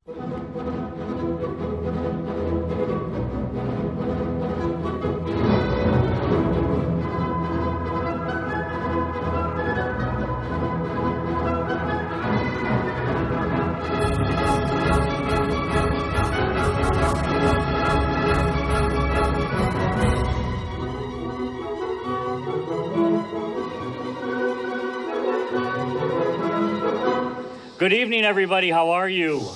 Good evening, everybody. How are you?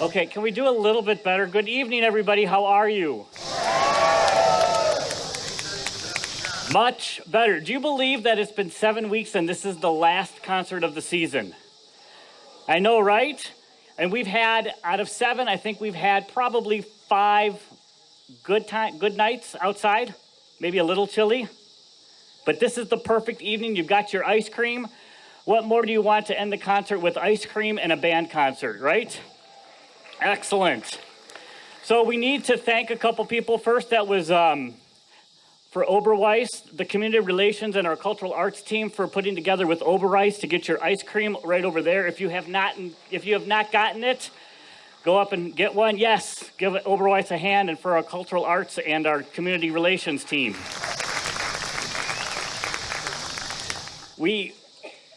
Okay, can we do a little bit better? Good evening, everybody. How are you? Much better. Do you believe that it's been 7 weeks and this is the last concert of the season? I know, right? And we've had, out of 7, I think we've had probably 5 good nights outside. Maybe a little chilly. But this is the perfect evening. You've got your ice cream. What more do you want to end the concert with ice cream and a band concert, right? Excellent. So we need to thank a couple people. First, that was for Oberweis, the community relations and our cultural arts team for putting together with Oberweis to get your ice cream right over there. If you have not gotten it, go up and get one. Yes, give Oberweis a hand, and for our cultural arts and our community relations team.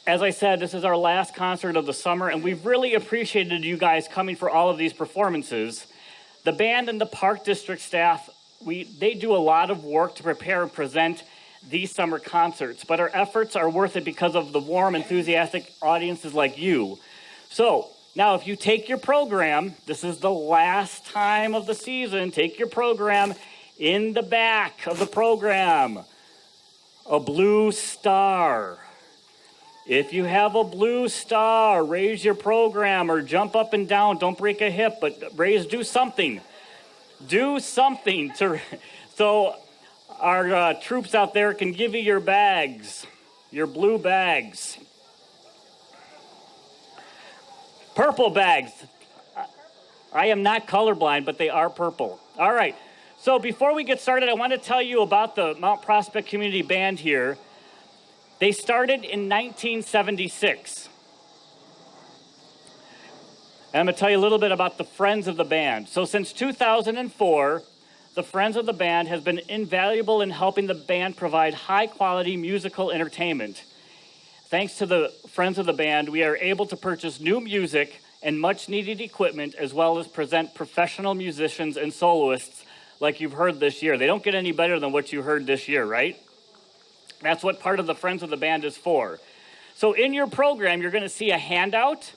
As I said, this is our last concert of the summer, and we've really appreciated you guys coming for all of these performances. The band and the Park District staff, they do a lot of work to prepare and present these summer concerts, but our efforts are worth it because of the warm, enthusiastic audiences like you. So, now if you take your program, this is the last time of the season, take your program in the back of the program. A blue star. If you have a blue star, raise your program or jump up and down. Don't break a hip, but do something. Do something so our troops out there can give you your bags, your blue bags. Purple bags. I am not colorblind, but they are purple. All right. So before we get started, I want to tell you about the Mount Prospect Community Band here. They started in 1976. And I'm going to tell you a little bit about the Friends of the Band. So since 2004, the Friends of the Band has been invaluable in helping the band provide high-quality musical entertainment. Thanks to the Friends of the Band, we are able to purchase new music and much-needed equipment, as well as present professional musicians and soloists like you've heard this year. They don't get any better than what you heard this year, right? That's what part of the Friends of the Band is for. So in your program, you're going to see a handout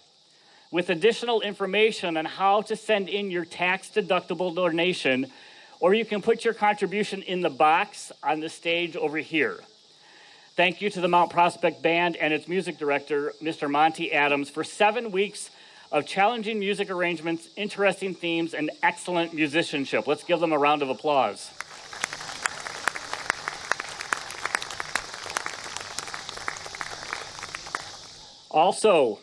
with additional information on how to send in your tax-deductible donation, or you can put your contribution in the box on the stage over here. Thank you to the Mount Prospect Band and its music director, Mr. Monty Adams, for 7 weeks of challenging music arrangements, interesting themes, and excellent musicianship. Let's give them a round of applause. Also,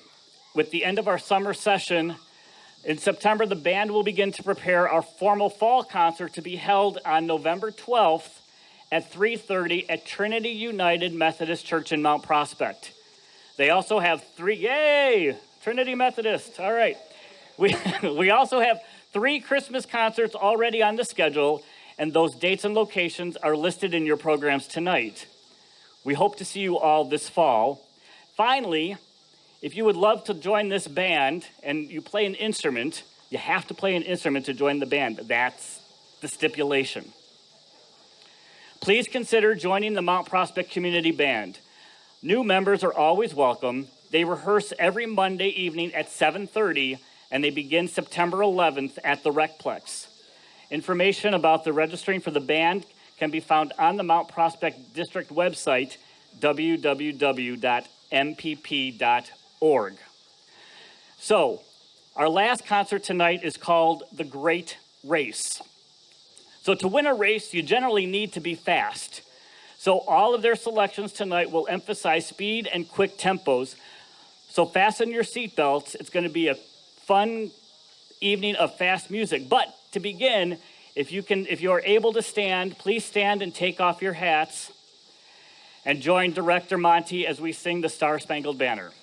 with the end of our summer session, in September, the band will begin to prepare our formal fall concert to be held on November 12th at 3:30 at Trinity United Methodist Church in Mount Prospect. They also have Trinity Methodist, all right. We also have 3 Christmas concerts already on the schedule, and those dates and locations are listed in your programs tonight. We hope to see you all this fall. Finally, if you would love to join this band and you play an instrument, you have to play an instrument to join the band. That's the stipulation. Please consider joining the Mount Prospect Community Band. New members are always welcome. They rehearse every Monday evening at 7:30, and they begin September 11th at the Recplex. Information about the registering for the band can be found on the Mount Prospect District website, www.mpp.org. So, our last concert tonight is called The Great Race. So to win a race, you generally need to be fast. So all of their selections tonight will emphasize speed and quick tempos. So fasten your seatbelts. It's going to be a fun evening of fast music. But to begin, if you are able to stand, please stand and take off your hats and join Director Monty as we sing the Star-Spangled Banner.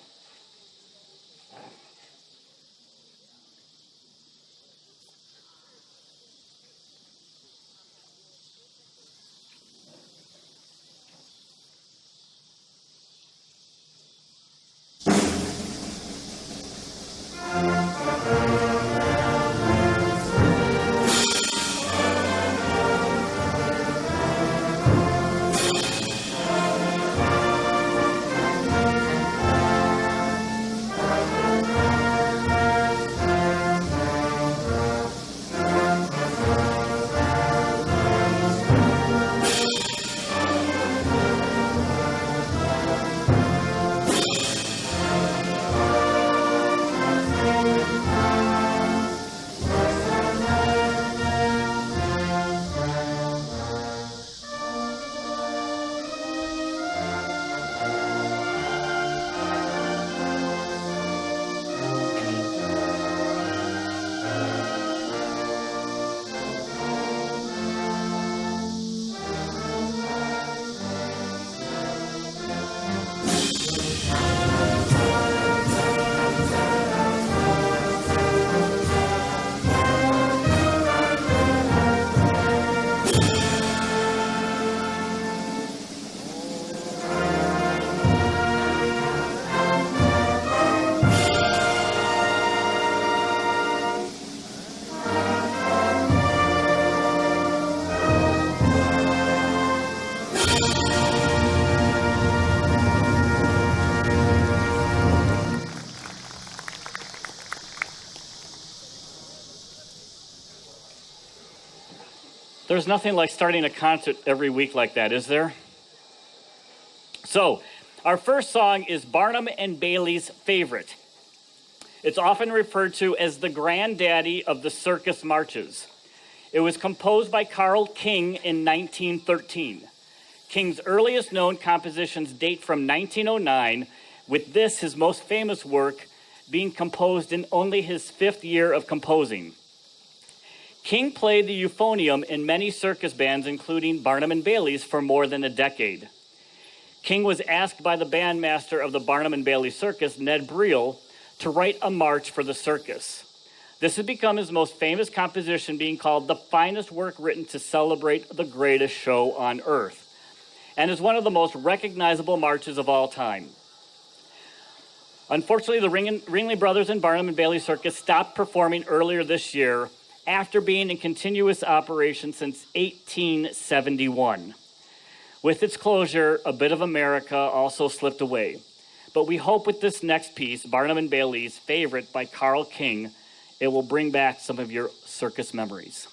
There's nothing like starting a concert every week like that, is there? So, our first song is Barnum and Bailey's Favorite. It's often referred to as the granddaddy of the circus marches. It was composed by Carl King in 1913. King's earliest known compositions date from 1909, with this, his most famous work, being composed in only his 5th year of composing. King played the euphonium in many circus bands, including Barnum and Bailey's, for more than a decade. King was asked by the bandmaster of the Barnum and Bailey Circus, Ned Briel, to write a march for the circus. This has become his most famous composition, being called the finest work written to celebrate the greatest show on earth, and is one of the most recognizable marches of all time. Unfortunately, the Ringling Brothers and Barnum and Bailey Circus stopped performing earlier this year after being in continuous operation since 1871. With its closure, A Bit of America also slipped away. But we hope with this next piece, Barnum and Bailey's Favorite by Carl King, it will bring back some of your circus memories.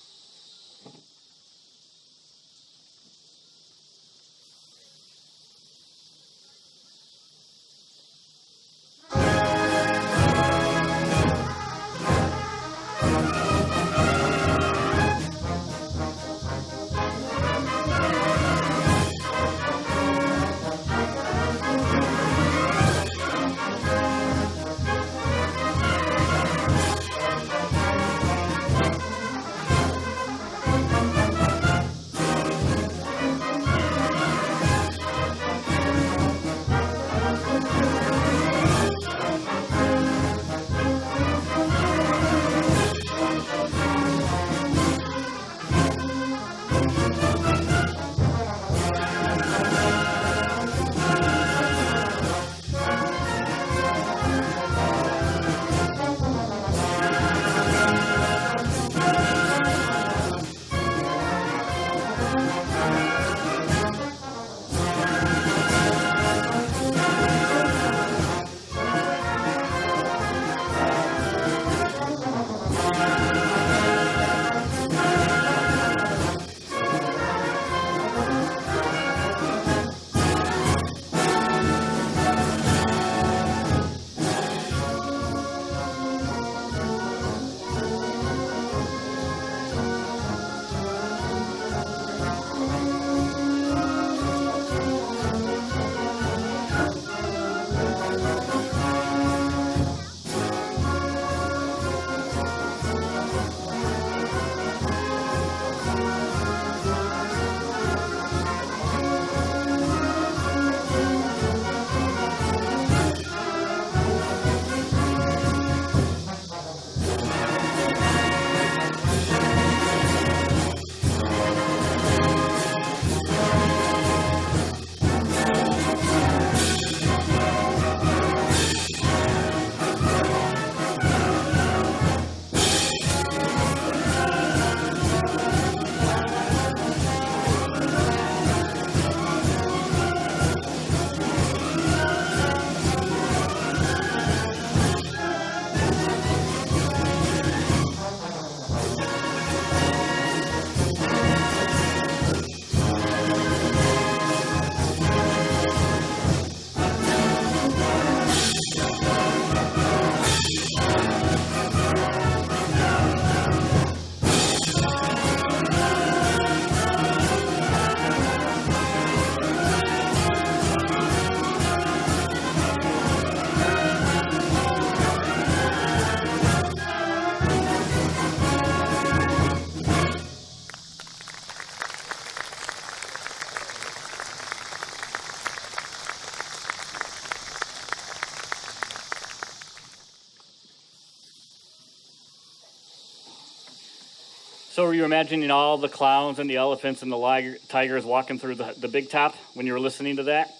So were you imagining all the clowns and the elephants and the tigers walking through the big top when you were listening to that?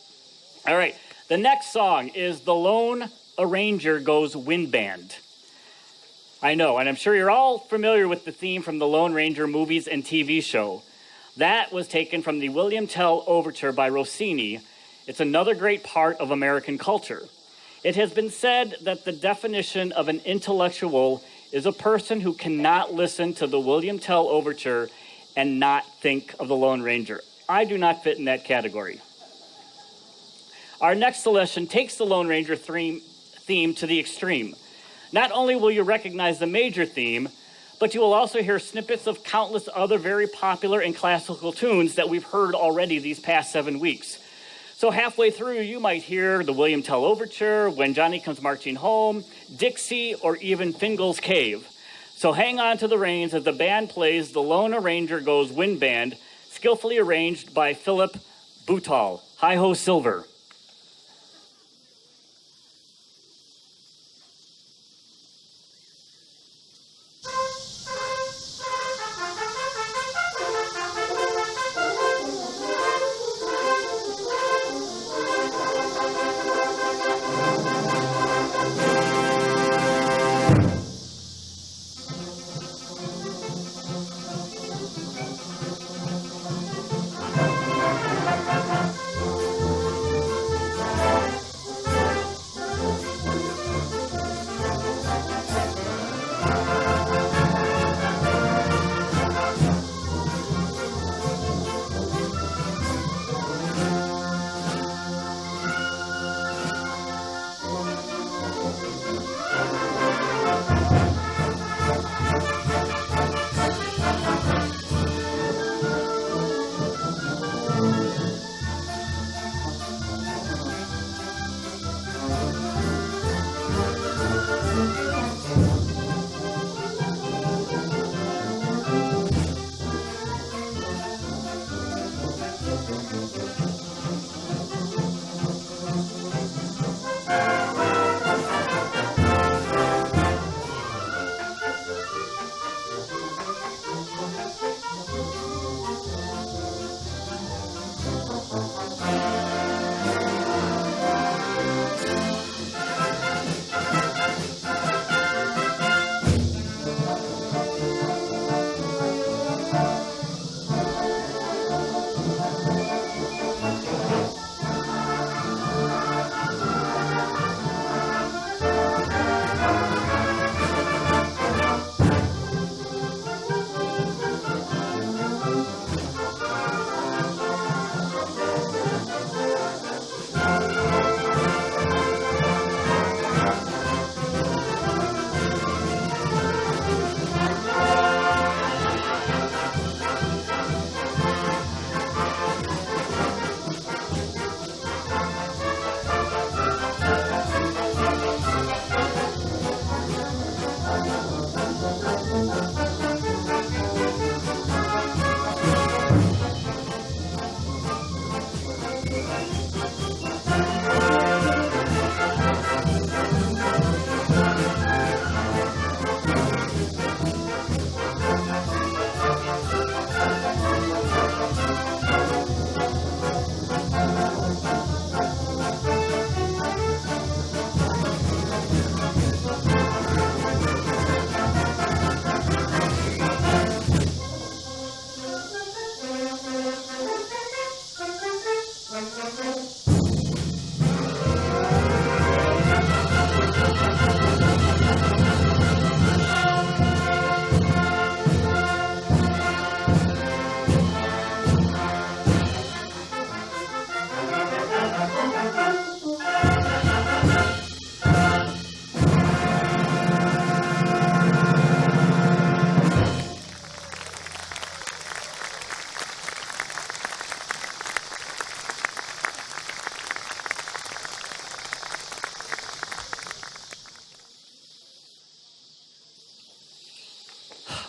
All right, the next song is The Lone Arranger Goes Wind Band. I know, and I'm sure you're all familiar with the theme from the Lone Ranger movies and TV show. That was taken from the William Tell Overture by Rossini. It's another great part of American culture. It has been said that the definition of an intellectual is a person who cannot listen to the William Tell Overture and not think of the Lone Ranger. I do not fit in that category. Our next selection takes the Lone Ranger theme to the extreme. Not only will you recognize the major theme, but you will also hear snippets of countless other very popular and classical tunes that we've heard already these past 7 weeks. So halfway through, you might hear the William Tell Overture, When Johnny Comes Marching Home, Dixie, or even Fingal's Cave. So hang on to the reins as the band plays The Lone Ranger Goes Wind Band, skillfully arranged by Philip Boutal. Hi-ho Silver.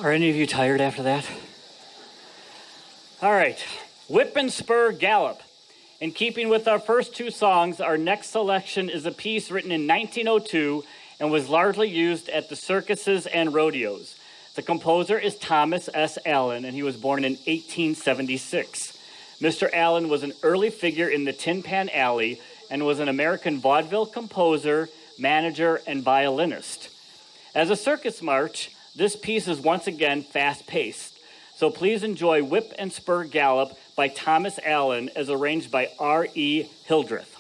Are any of you tired after that? All right, Whip and Spur Gallop. In keeping with our first two songs, our next selection is a piece written in 1902 and was largely used at the circuses and rodeos. The composer is Thomas S. Allen, and he was born in 1876. Mr. Allen was an early figure in the Tin Pan Alley and was an American vaudeville composer, manager, and violinist. As a circus march, this piece is once again fast-paced. So please enjoy Whip and Spur Gallop by Thomas Allen as arranged by R.E. Hildreth.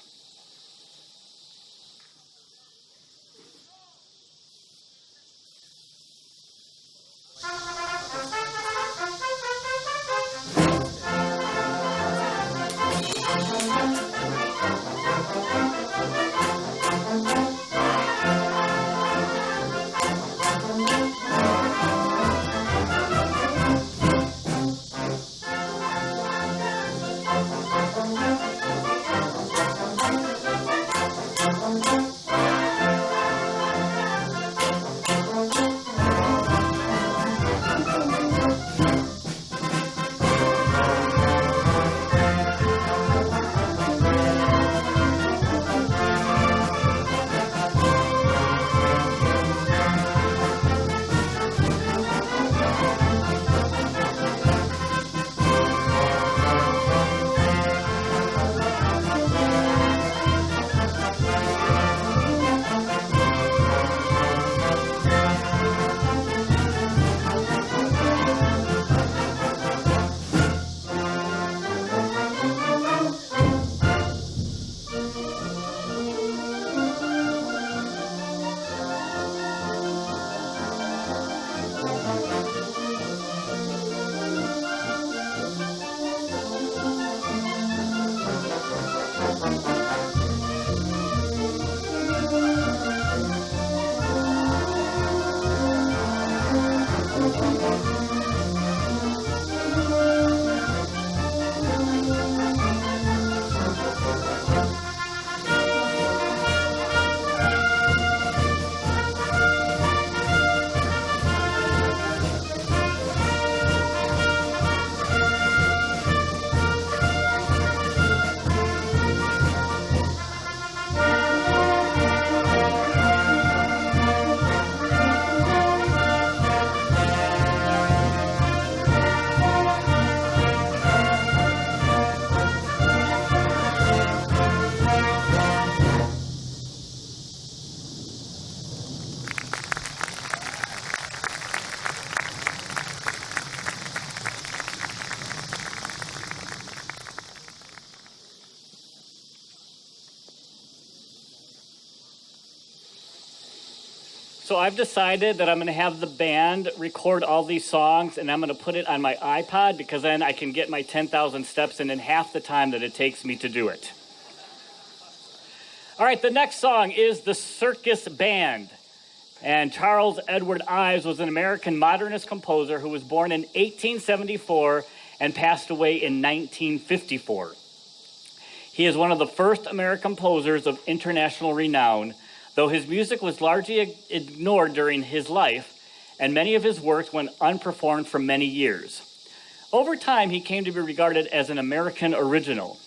so I've decided that I'm going to have the band record all these songs, and I'm going to put it on my iPod because then I can get my 10,000 steps in half the time that it takes me to do it. All right, the next song is The Circus Band. And Charles Edward Ives was an American modernist composer who was born in 1874 and passed away in 1954. He is one of the first American composers of international renown, though his music was largely ignored during his life, and many of his works went unperformed for many years. Over time, he came to be regarded as an American original.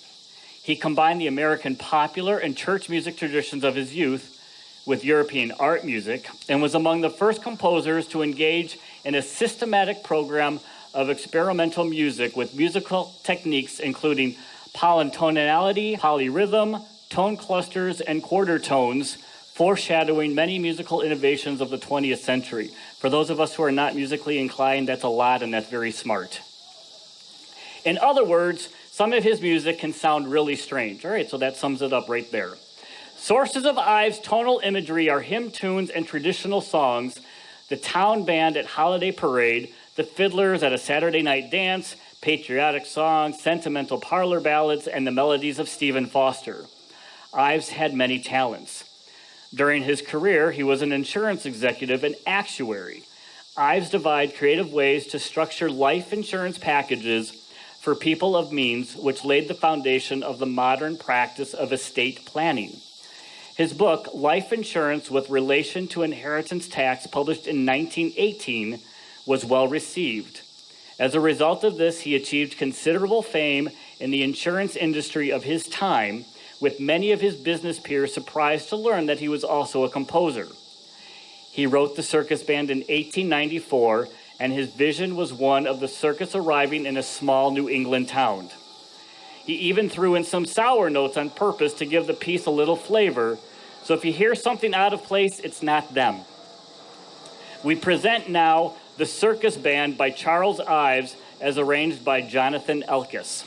He combined the American popular and church music traditions of his youth with European art music, and was among the first composers to engage in a systematic program of experimental music with musical techniques including polytonality, polyrhythm, tone clusters, and quarter tones, foreshadowing many musical innovations of the 20th century. For those of us who are not musically inclined, that's a lot, and that's very smart. In other words, some of his music can sound really strange. All right, so that sums it up right there. Sources of Ives' tonal imagery are hymn tunes and traditional songs, the town band at holiday parade, the fiddlers at a Saturday night dance, patriotic songs, sentimental parlor ballads, and the melodies of Stephen Foster. Ives had many talents. During his career, he was an insurance executive and actuary. Ives devised creative ways to structure life insurance packages for people of means, which laid the foundation of the modern practice of estate planning. His book, Life Insurance with Relation to Inheritance Tax, published in 1918, was well received. As a result of this, he achieved considerable fame in the insurance industry of his time, with many of his business peers surprised to learn that he was also a composer. He wrote The Circus Band in 1894, and his vision was one of the circus arriving in a small New England town. He even threw in some sour notes on purpose to give the piece a little flavor, so if you hear something out of place, it's not them. We present now The Circus Band by Charles Ives as arranged by Jonathan Elkis.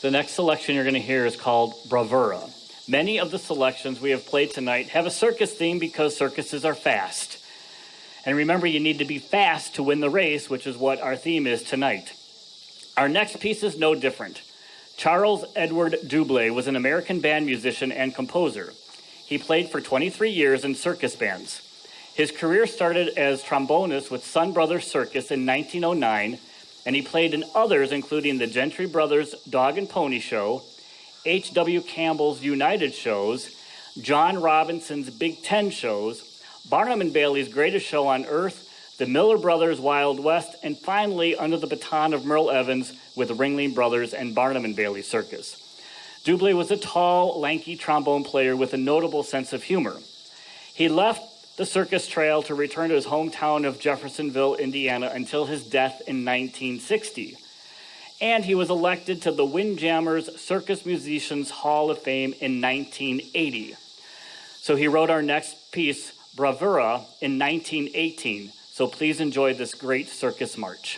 The next selection you're going to hear is called Bravura. Many of the selections we have played tonight have a circus theme because circuses are fast. And remember, you need to be fast to win the race, which is what our theme is tonight. Our next piece is no different. Charles Edward Doublé was an American band musician and composer. He played for 23 years in circus bands. His career started as trombonist with Sun Brothers Circus in 1909, and he played in others including the Gentry Brothers Dog and Pony Show, H.W. Campbell's United Shows, John Robinson's Big Ten Shows, Barnum and Bailey's Greatest Show on Earth, the Miller Brothers' Wild West, and finally, under the baton of Merle Evans with Ringling Brothers and Barnum and Bailey Circus. Doublé was a tall, lanky trombone player with a notable sense of humor. He left the circus trail to return to his hometown of Jeffersonville, Indiana, until his death in 1960. And he was elected to the Windjammers Circus Musicians Hall of Fame in 1980. So he wrote our next piece, Bravura, in 1918. So please enjoy this great circus march.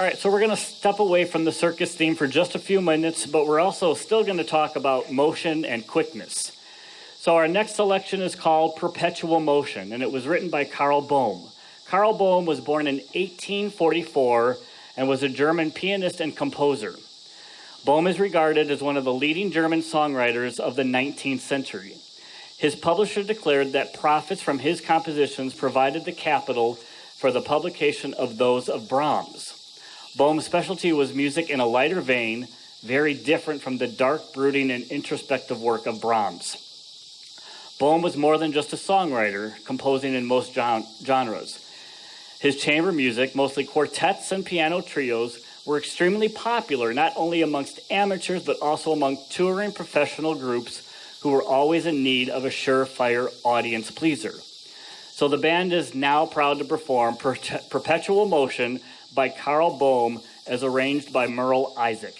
All right, so we're going to step away from the circus theme for just a few minutes, but we're also still going to talk about motion and quickness. So our next selection is called Perpetual Motion, and it was written by Karl Bohm. Karl Bohm was born in 1844 and was a German pianist and composer. Bohm is regarded as one of the leading German songwriters of the 19th century. His publisher declared that profits from his compositions provided the capital for the publication of those of Brahms. Boehm's specialty was music in a lighter vein, very different from the dark, brooding, and introspective work of Brahms. Boehm was more than just a songwriter, composing in most genres. His chamber music, mostly quartets and piano trios, were extremely popular, not only amongst amateurs, but also among touring professional groups who were always in need of a surefire audience pleaser. So the band is now proud to perform Perpetual Motion by Carl Boehm as arranged by Merle Isaac.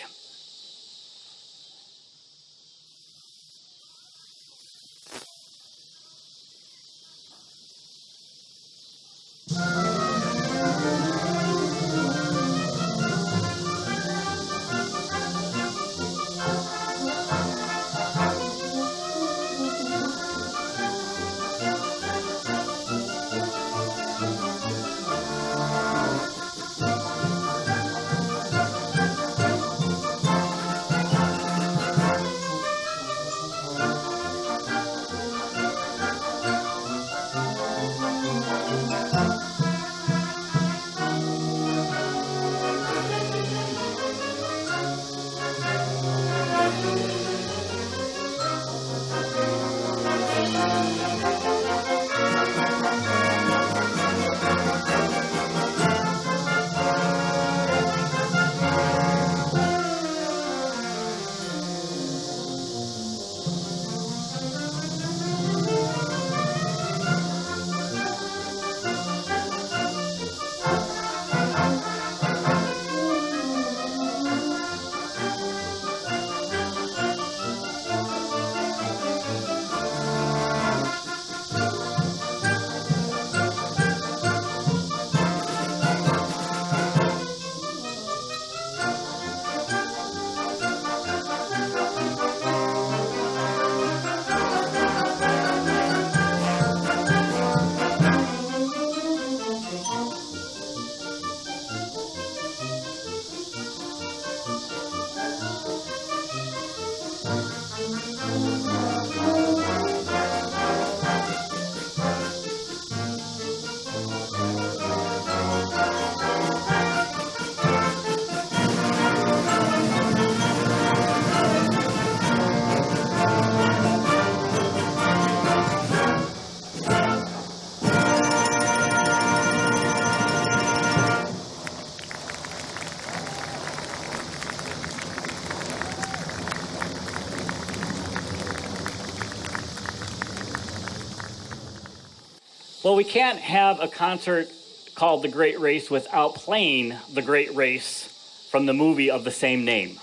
Well, we can't have a concert called The Great Race without playing The Great Race from the movie of the same name.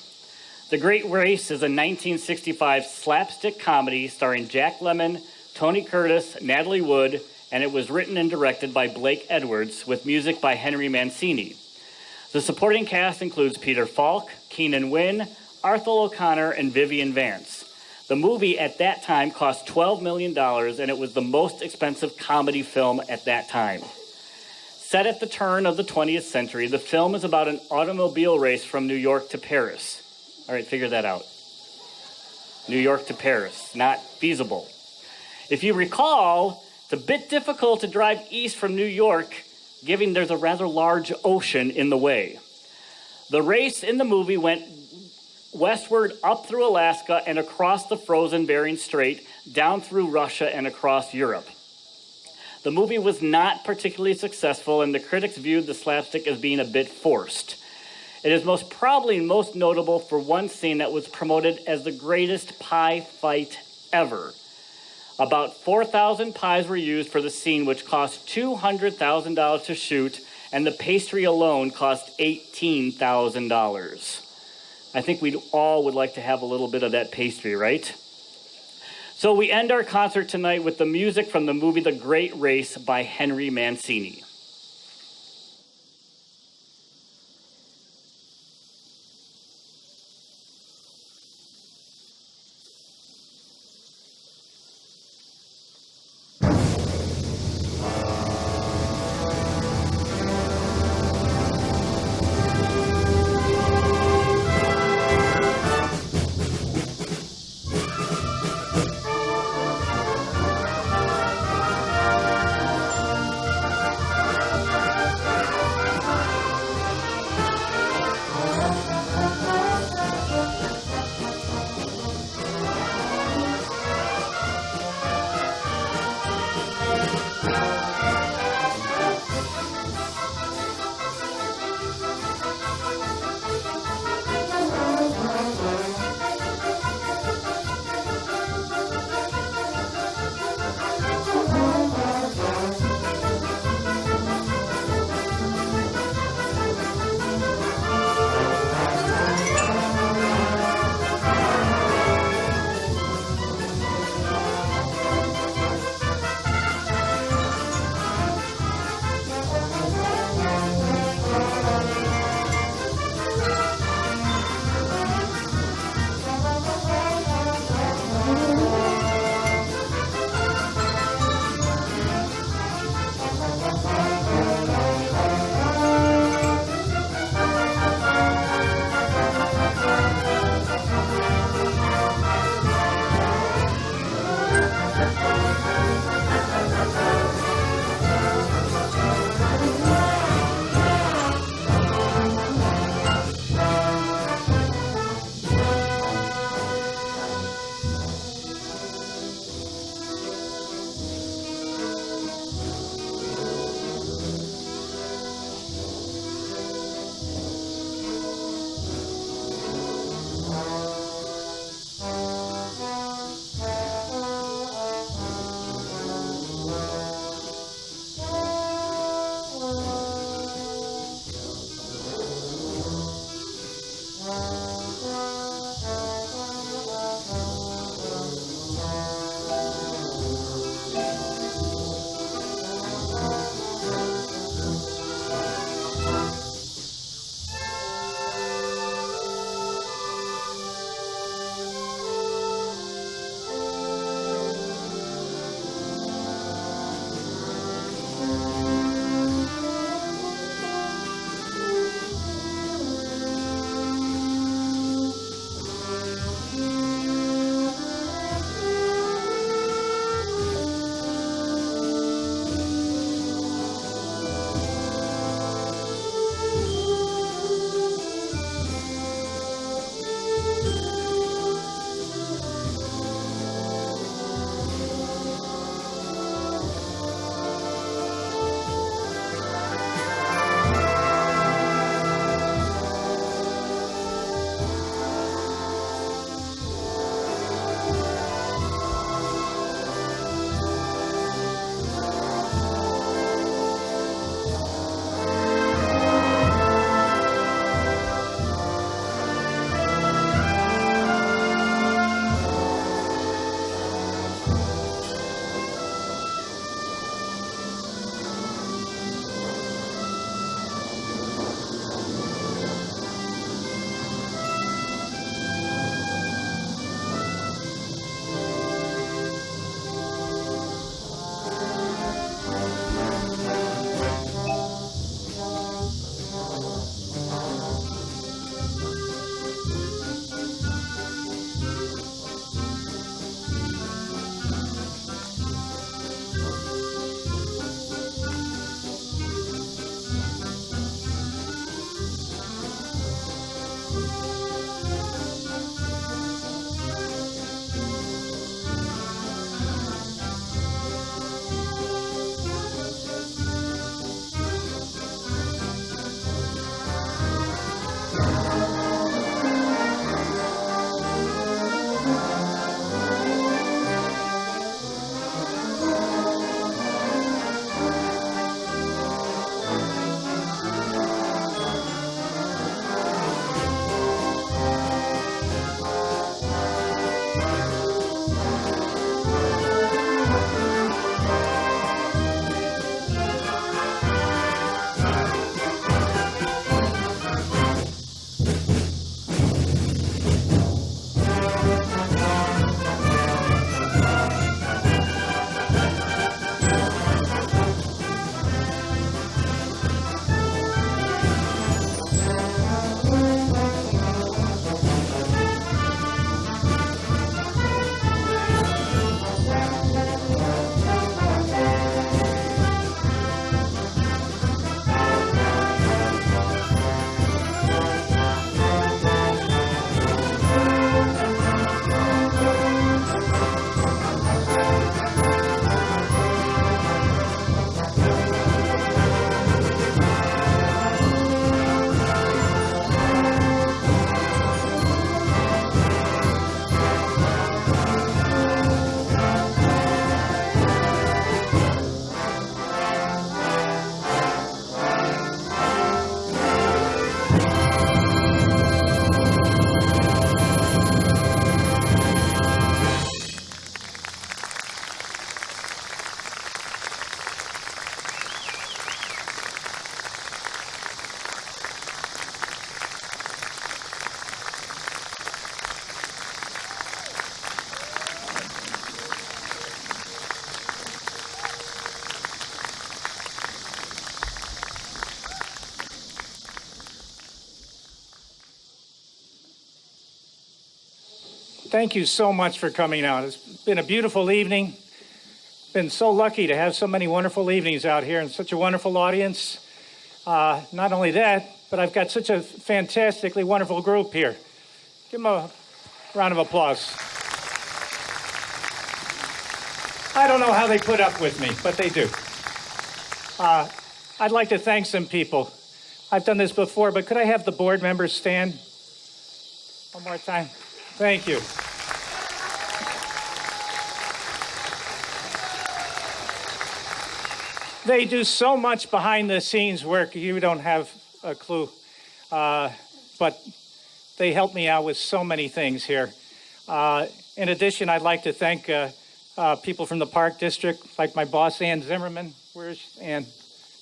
The Great Race is a 1965 slapstick comedy starring Jack Lemmon, Tony Curtis, Natalie Wood, and it was written and directed by Blake Edwards with music by Henry Mancini. The supporting cast includes Peter Falk, Keenan Wynn, Arthur O'Connor, and Vivian Vance. The movie at that time cost $12 million, and it was the most expensive comedy film at that time. Set at the turn of the 20th century, the film is about an automobile race from New York to Paris. All right, figure that out. New York to Paris, not feasible. If you recall, it's a bit difficult to drive east from New York, given there's a rather large ocean in the way. The race in the movie went westward up through Alaska and across the frozen Bering Strait, down through Russia and across Europe. The movie was not particularly successful, and the critics viewed the slapstick as being a bit forced. It is probably most notable for one scene that was promoted as the greatest pie fight ever. About 4,000 pies were used for the scene, which cost $200,000 to shoot, and the pastry alone cost $18,000. I think we all would like to have a little bit of that pastry, right? So we end our concert tonight with the music from the movie The Great Race by Henry Mancini. thank you so much for coming out. It's been a beautiful evening. Been so lucky to have so many wonderful evenings out here and such a wonderful audience. Not only that, but I've got such a fantastically wonderful group here. Give them a round of applause. I don't know how they put up with me, but they do. I'd like to thank some people. I've done this before, but could I have the board members stand one more time? Thank you. They do so much behind the scenes work, you don't have a clue. But they help me out with so many things here. In addition, I'd like to thank people from the Park District, like my boss, Ann Zimmerman. Where's Ann?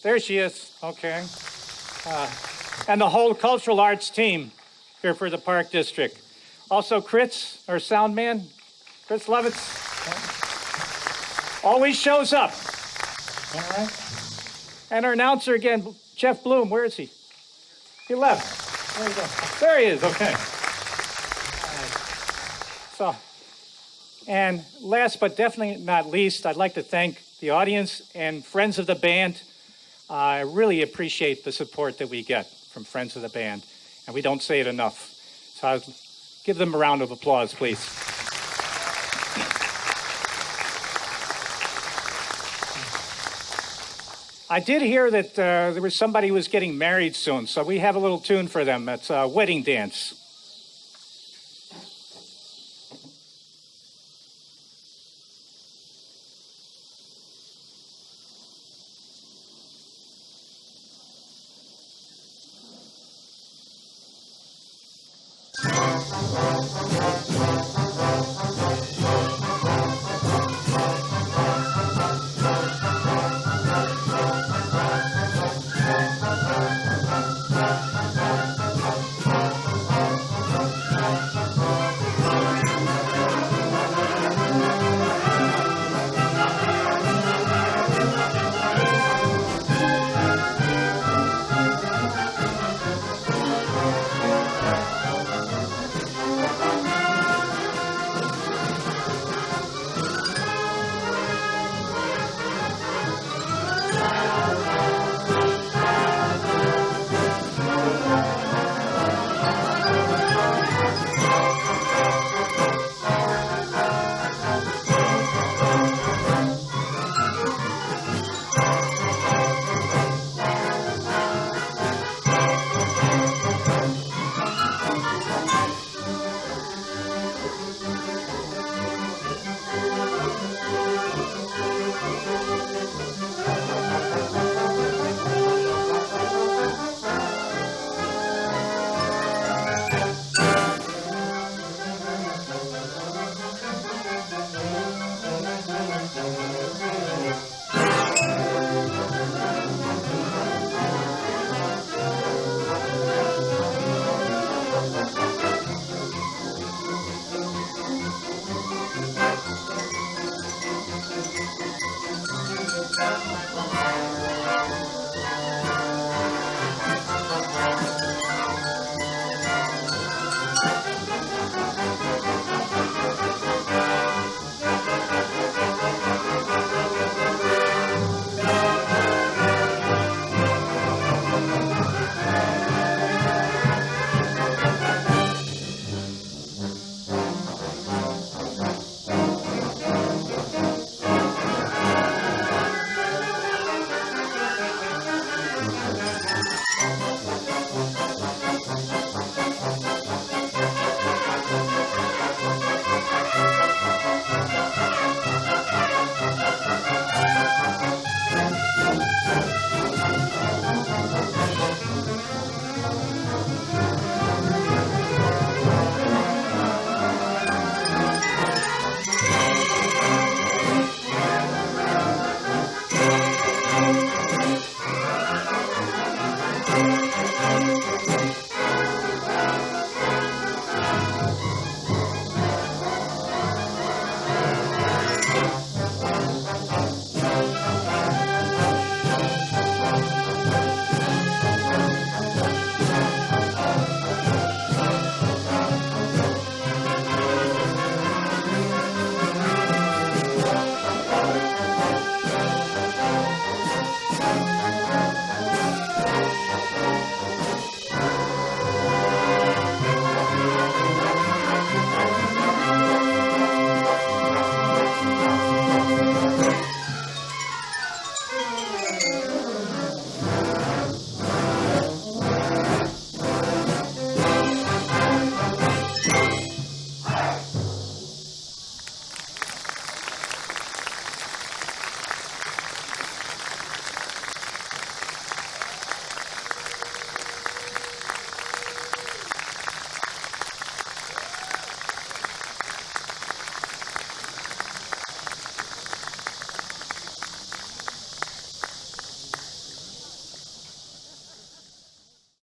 There she is. Okay. And the whole cultural arts team here for the Park District. Also, Chris, our sound man, Chris Lovitz, always shows up. All right. And our announcer again, Jeff Bloom, where is he? He left. There you go. There he is, okay. So, and last but definitely not least, I'd like to thank the audience and friends of the band. I really appreciate the support that we get from friends of the band, and we don't say it enough. So I'll give them a round of applause, please. I did hear that there was somebody who was getting married soon, so we have a little tune for them. It's a wedding dance.